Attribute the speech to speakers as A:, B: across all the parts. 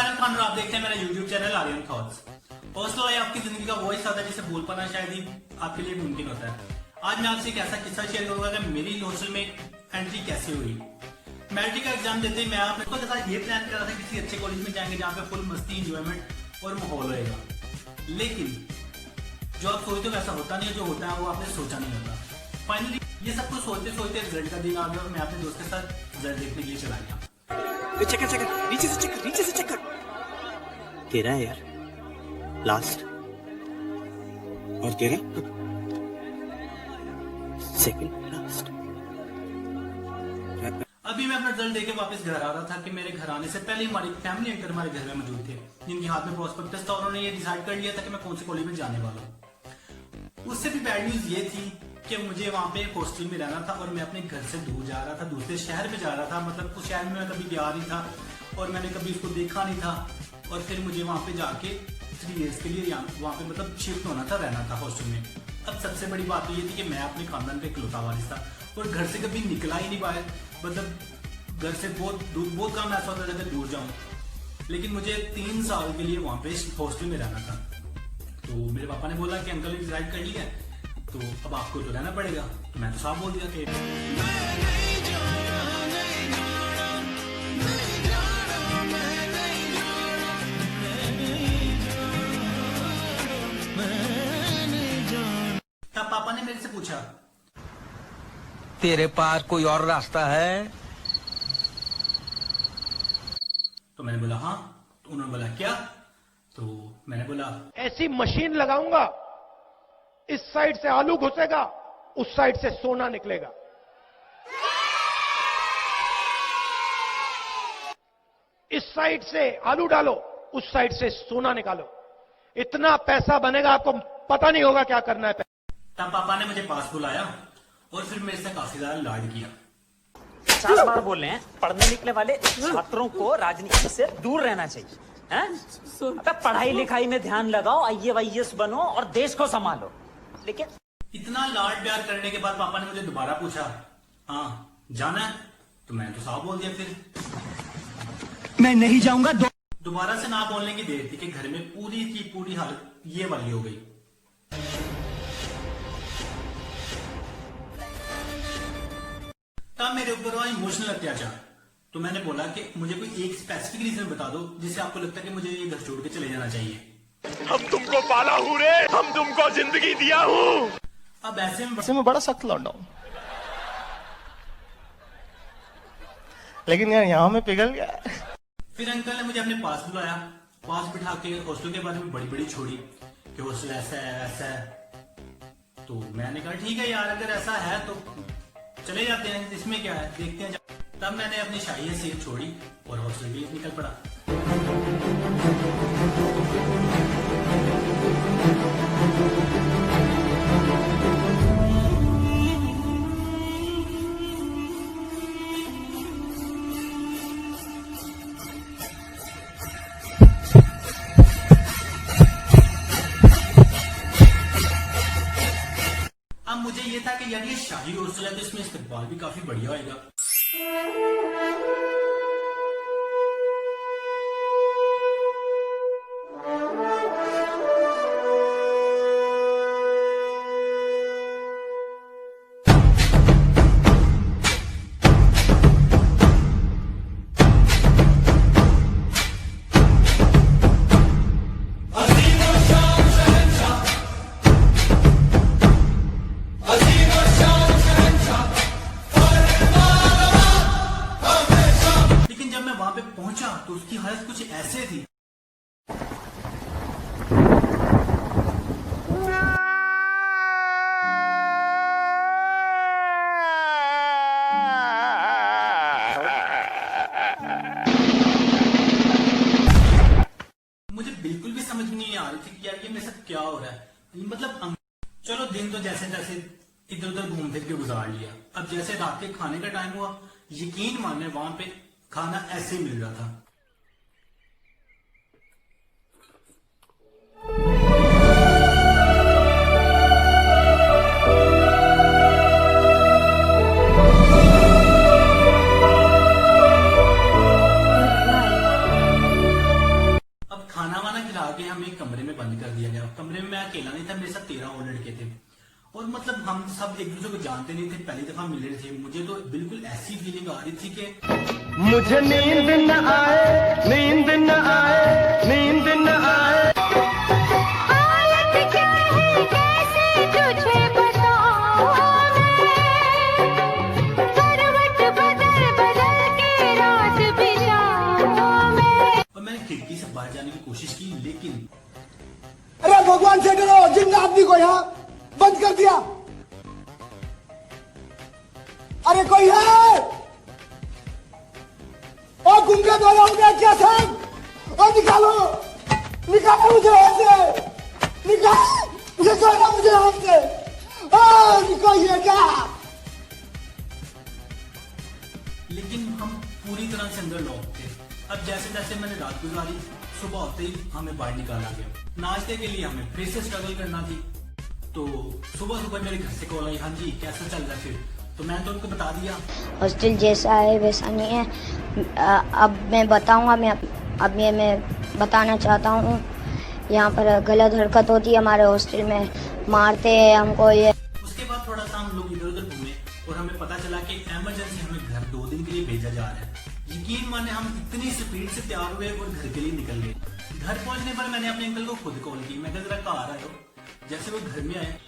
A: आर्यन खान और आप देखते हैं मेरा YouTube channel Aryan thoughts. Personal life आपकी जिंदगी का वॉइस आता है जिसे बोल पाना शायद ही आपके लिए मुमकिन होता है। आज मैं आपसे एक ऐसा किस्सा शेयर करूंगा कि मेरी हॉस्टल में एंट्री कैसे हुई। मैट्रिक का एग्जाम देते ही मैं आपने खुद के साथ ये प्लान करा था किसी अच्छे कॉलेज में जाएंगे जहाँ पे फुल मस्ती, इंजॉयमेंट और माहौल होएगा। लेकिन जो आप सोचते हो वैसा होता नहीं है, जो होता है वो आपने सोचा नहीं होता। फाइनली ये सब कुछ सोचते सोचते रिजल्ट का दिन आ गया और मैं अपने दोस्त के साथ रिजल्ट देखने के लिए चला गया।
B: चेक कर, नीचे से चेक कर। तेरा है यार लास्ट, और तेरा सेकंड लास्ट।
A: अभी मैं अपना रिजल्ट देके वापस घर आ रहा था कि मेरे घर आने से पहले हमारी फैमिली एंकर हमारे घर में मौजूद थे, जिनके हाथ में प्रोस्पेक्टस था। उन्होंने ये डिसाइड कर लिया था कि मैं कौन से कॉलेज में जाने वाला हूँ। उससे भी बैड न्यूज ये थी कि मुझे वहां पे हॉस्टल में रहना था और मैं अपने घर से दूर जा रहा था, दूसरे शहर में जा रहा था। मतलब उस शहर में मैं कभी गया नहीं था और मैंने कभी उसको देखा नहीं था। और फिर मुझे वहां पे जाके 3 इयर्स के लिए वहां पे मतलब शिफ्ट होना था, रहना था हॉस्टल में। अब सबसे बड़ी बात तो ये थी कि मैं अपने खानदान का इकलौता वारिस था और घर से कभी निकला ही नहीं बाहर। मतलब घर से बहुत कम ऐसा होता था कि दूर जाऊं। लेकिन मुझे 3 साल के लिए वहां पे हॉस्टल में रहना था। तो मेरे पापा ने बोला कि अंकल ने डिसाइड कर लिया तो अब आपको तो रहना पड़ेगा। तो मैं तो साफ बोल दिया कि तब पापा ने मेरे से पूछा,
C: तेरे पास कोई और रास्ता है?
A: तो मैंने बोला हाँ। तो उन्होंने बोला क्या? तो मैंने बोला
D: ऐसी मशीन लगाऊंगा, इस साइड से आलू घुसेगा, उस साइड से सोना निकलेगा। इस साइड से आलू डालो, उस साइड से सोना निकालो। इतना पैसा बनेगा आपको पता नहीं होगा क्या करना है।
A: तब पापा ने मुझे पास बुलाया और फिर मेरे से काफी ज्यादा लाड किया।
E: 50 बार बोल रहे हैं, पढ़ने निकले वाले छात्रों को राजनीति से दूर रहना चाहिए। अबे पढ़ाई लिखाई में ध्यान लगाओ, IAS बनो और देश को संभालो। लेकिन
A: इतना लाड प्यार करने के बाद पापा ने मुझे दोबारा पूछा, हाँ जाना है? तो मैं तो साफ बोल दिया। फिर
C: मैं नहीं जाऊंगा।
A: दोबारा से ना बोलने की देर थी कि घर में पूरी की पूरी हालत ये वाली हो गई। तब मेरे ऊपर हुआ इमोशनल अत्याचार। तो मैंने बोला कि मुझे कोई एक स्पेसिफिक रीजन बता दो जिससे आपको लगता है कि मुझे ये घर छोड़ के चले जाना चाहिए।
D: हम तुमको पाला हूं रे, हम तुमको जिंदगी दिया हूं।
A: अब ऐसे में
F: बड़ा सख्त लौंडा हूं, लेकिन यार यहाँ में पिघल गया।
A: फिर अंकल ने मुझे अपने पास बुलाया, पास बिठा के हॉस्टल के बारे में बड़ी बड़ी छोड़ी कि हॉस्टल ऐसा है वैसा है। तो मैंने कहा ठीक है यार, अगर ऐसा है तो चले जाते हैं, इसमें क्या है, देखते हैं। तब मैंने अपनी शाही हैसियत छोड़ी और हॉस्टल भी निकल पड़ा। अब मुझे ये था कि यार ये शाही हॉस्टल है तो इसमें इस्तेमाल भी काफी बढ़िया होएगा। वहां पे पहुंचा तो उसकी हालत कुछ ऐसे थी। मुझे बिल्कुल भी समझ नहीं आ रही थी कि यार ये मेरे साथ क्या हो रहा है। मतलब चलो दिन तो जैसे जैसे इधर उधर घूम फिर के गुजार लिया। अब जैसे रात के खाने का टाइम हुआ, यकीन माने वहां पे खाना ऐसे मिल रहा था। कमरे में बंद कर दिया गया। कमरे में मैं अकेला नहीं था, मेरे साथ 13 और लड़के थे और मतलब हम सब एक दूसरे को जानते नहीं थे, पहली दफा मिल रहे थे। मुझे तो बिल्कुल ऐसी फीलिंग आ रही थी कि
F: मुझे नींद न आए, नींद न आए, नींद न आए।
G: हालत क्या है कैसे तुझे बताऊं मैं, करवट बदल बदल के रात बिताऊं मैं।
A: और मैंने खिड़की से बाहर जाने की कोशिश की, लेकिन
H: अरे भगवान से डरो, जिंदा आदमी को यहाँ बंद कर दिया। अरे कोई है? और गुंगे द्वारा हो गया क्या सब? और निकालो, निकालो मुझे यहाँ से, निकालो मुझे यहाँ से। निकालिए क्या?
A: लेकिन हम पूरी तरह से अंदर लॉक थे। अब जैसे जैसे मैंने रात गुजारी, सुबह होते ही हमें बाहर निकाला गया। नाश्ते के लिए हमें फिर से स्ट्रगल करना थी। तो सुबह सुबह मेरे घर से कॉल आई, हाँ जी कैसा चल रहा है फिर? तो मैंने तो उनको बता दिया
I: हॉस्टल जैसा है वैसा नहीं है। अब मैं बताऊंगा, मैं बताना चाहता हूँ। यहाँ पर गलत हरकत होती है हमारे हॉस्टल में, मारते हैं हमको ये।
A: उसके बाद थोड़ा सा हम लोग इधर उधर घूमे और हमें पता चला कि इमरजेंसी हमें घर 2 दिन के लिए भेजा जा रहा है। यकीन माने हम इतनी स्पीड से तैयार हुए और घर के लिए निकल गए। घर पहुंचने पर मैंने अपने अंकल को खुद कॉल की, मैं जरा घर आयो। जैसे वो घर में आए,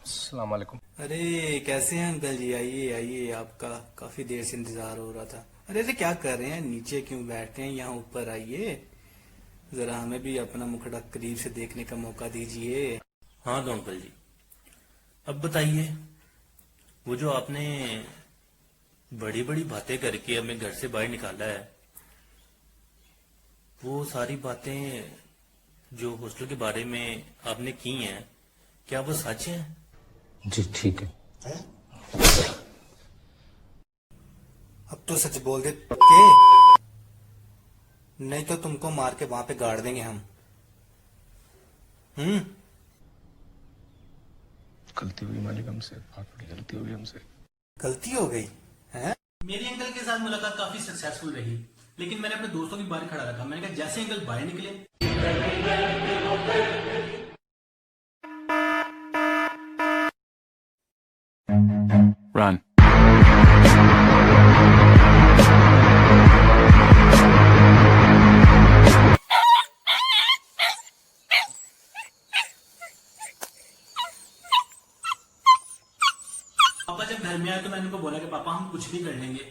F: अस्सलाम वालेकुम।
J: अरे कैसे हैं अंकल जी? आइए आइए, आपका काफी देर से इंतजार हो रहा था। अरे क्या कर रहे हैं, नीचे क्यों बैठे हैं, यहाँ ऊपर आइए, जरा हमें भी अपना मुखड़ा करीब से देखने का मौका दीजिए।
K: हाँ तो अंकल जी, अब बताइए, वो जो आपने बड़ी बड़ी बातें करके हमें घर से बाहर निकाला है, वो सारी बातें जो हॉस्टल के बारे में आपने की हैं, क्या वो सच है?
C: जी ठीक है।
J: अब तो सच बोल दे के, नहीं तो तुमको मार के वहां पे गाड़ देंगे हम।
F: गलती हुई मालिक हमसे, बहुत बड़ी गलती हुई हमसे।
J: गलती हो गई है?
A: मेरी अंकल के साथ मुलाकात काफी सक्सेसफुल रही, लेकिन मैंने अपने दोस्तों की बाहर खड़ा रखा। मैंने कहा जैसे अंकल बाहर निकले,
K: रन।
A: पापा जब घर में आए तो मैंने उनको बोला कि पापा हम कुछ भी कर लेंगे,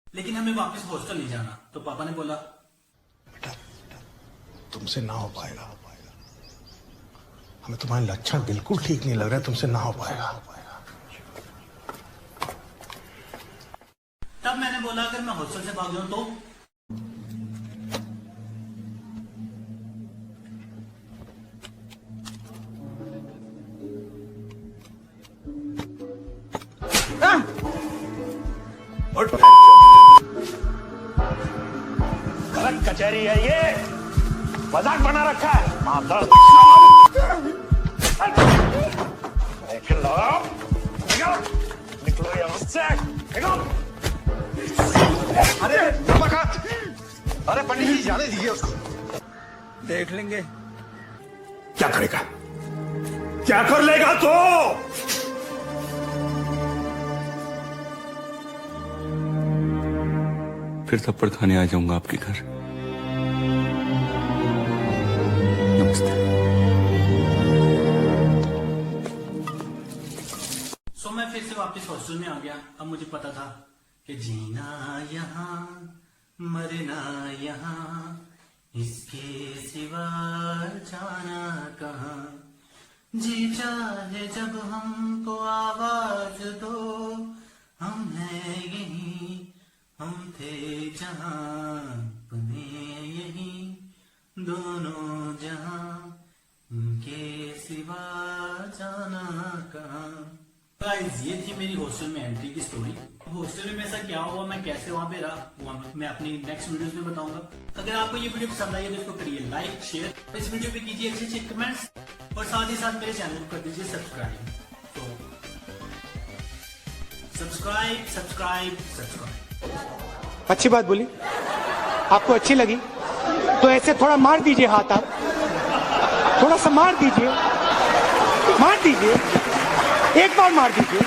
A: लेकिन हमें वापस हॉस्टल नहीं जाना। तो पापा ने बोला
H: बेटा तुमसे ना हो पाएगा, हमें तुम्हारे लक्षण बिल्कुल ठीक नहीं लग रहा है, तुमसे ना हो पाएगा।
A: तब मैंने बोला अगर मैं हॉस्टल से भाग जाऊं तो?
D: गलत कचहरी है ये, मजाक बना रखा है। मादर निकलो यहाँ से, निकलो।
H: अरे पंडित जी जाने दीजिए उसको।
C: देख लेंगे।
H: क्या करेगा, क्या कर लेगा तो?
K: फिर थप्पड़ खाने आ जाऊंगा आपके घर। नमस्ते।
A: सो मैं फिर से वापस हॉस्टल में आ गया। अब मुझे पता था कि जीना यहाँ मरना यहाँ, इसके सिवा जाना कहाँ। जी चाहे जब हमको आवाज दो, हम हैं यहीं, हम थे जहाँ अपने यहीं, दोनों जहाँ इनके सिवा जाना कहाँ। गाइस ये थी मेरी हॉस्टल में एंट्री की स्टोरी। हॉस्टल में ऐसा क्या हुआ, मैं कैसे वहां पे रहा, वो मैं अपनी नेक्स्ट वीडियोस में बताऊंगा। अगर आपको ये वीडियो पसंद आई है तो इसको करिए लाइक शेयर, इस वीडियो पे कीजिए अच्छे अच्छे कमेंट्स और साथ ही साथ मेरे चैनल को कर दीजिए सब्सक्राइब। तो सब्सक्राइब सब्सक्राइब सब्सक्राइब।
F: अच्छी बात बोली, आपको अच्छी लगी
H: तो ऐसे थोड़ा मार दीजिए हाथ आप, थोड़ा सा मार दीजिए, एक बार मार दीजिए।